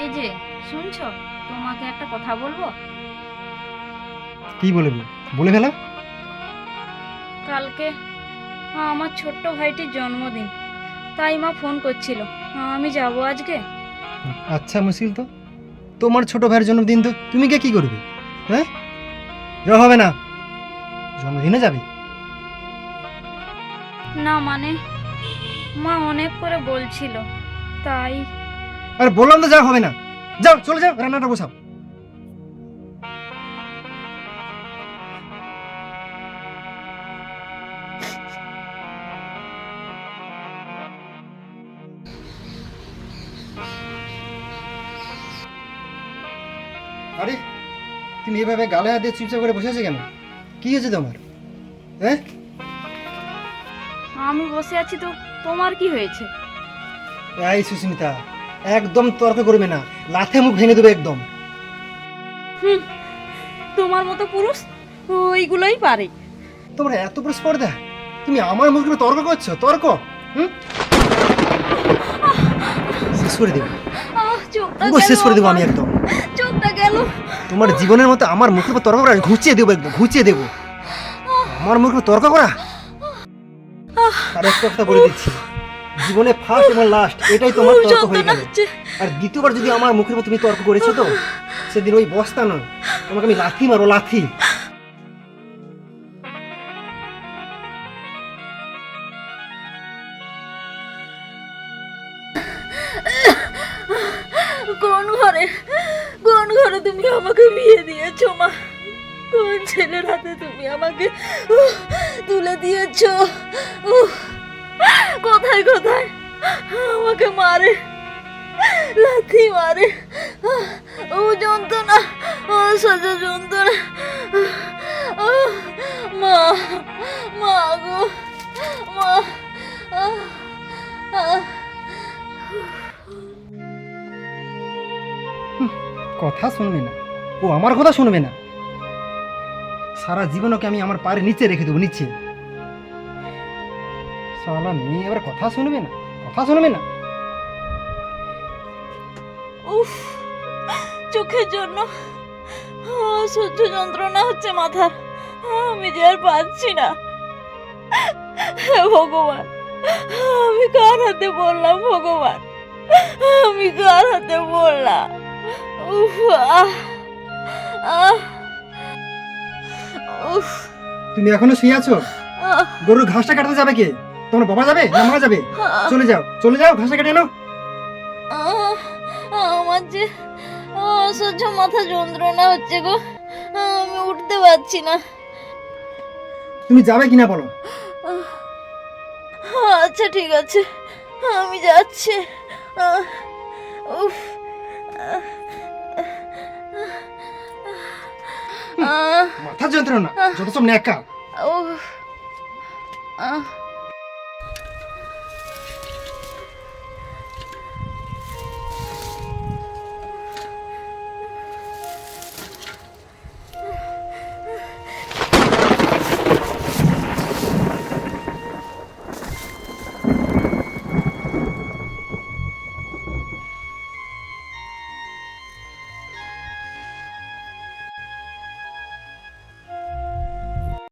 এই যে শুনছো, তোমাকে একটা কথা বলবো। কি বলবি? বলে ফেলো। কালকে আমার ছোট্ট ভাইটির জন্মদিন, তাই মা ফোন করছিল। আমি যাব আজকে। আচ্ছা মুশকিল তো, তোমার ছোট ভাইয়ের জন্মদিন, তো তুমি কে কি করবে? হ্যাঁ, যাওয়া হবে না। জন্মদিনে যাবে? না মানে মা অনেক করে বলছিল, তাই। আর বললাম তো যাওয়া হবে না। যাও, চলে যাও, রান্নাটা বসাও। আরে তুমি এভাবে গালে হাত দিয়ে চুপচাপ করে বসে আছো কেন? কি হয়েছে তোমার? হ্যাঁ, আমি বসে আছি তো তোমার কি হয়েছে? এই সুস্মিতা, একদম তর্ক করবে না, লাথে মুখ ভেঙে দেবে একদম। হুম, তোমার মতো পুরুষ ওইগুলোই পারে। তোমার এত বড় স্পর্ধা, তুমি আমার মুখের উপর তর্ক করছো? তর্ক? হুম, শেষ করে দেবো, চোখটা পুরো শেষ করে দেবো আমি একদম। চোখটা গেল। তোমার জীবনের মতো আমার মুখের উপর তর্ক করা ঘুচিয়ে দেবো, একদম ঘুচিয়ে দেবো। আমার মুখের উপর তর্ক করা। আর একটা কথা বলে দিচ্ছি, জীবনে ফার্স্ট এবং লাস্ট এটাই তোমার তর্ক হয়ে গেল। আর দ্বিতীয়বার যদি আমার মুখের উপর তুমি তর্ক করেছো তো, সেদিন ওই বস্তা নয়, তোমাকে আমি লাথি মারো, লাথি। কোন ঘরে তুমি আমাকে বিয়ে দিয়েছো মা? কোন ছেলের হাতে তুমি আমাকে তুলে দিয়েছো? কোথায় কোথায় আমাকে মারে, লাথি মারে, ও যন্ত্রণা, অসহ্য যন্ত্রণা। মা, মা গো, মা। কথা শুনবে না, ও আমার কথা শুনবে না। সারা জীবন ওকে আমি আমার পায়ের নিচে রেখে দেবো, নিচে। সালা মেয়ে এবার কথা শুনবে না, কথা শুনবে না। উফ, চোখের জন্য অসহ্য যন্ত্রণা হচ্ছে মাথার। আমি যে আর পাচ্ছি না। হে ভগবান, আমি কার হাতে বললাম? ভগবান, আমি কার হাতে বললাম? উফ, আহ, আহ, উফ, তুমি এখনো শুয়ে আছো? আহ, গরুর ঘাসটা কাটতে যাবে কে? তোমার বাবা যাবে না মা যাবে? চলে যাও, চলে যাও, ঘাসটা কেটে নাও। আহ, আমার যে অসহ্য মাথা যন্ত্রণা হচ্ছে গো, আমি উঠতে পারছি না। তুমি যাবে কিনা বলো? আচ্ছা ঠিক আছে, আমি যাচ্ছি। আহ, উফ, আহ, মাথা যন্ত্রণা, যত সব ন্যাকা। উফ, আহ।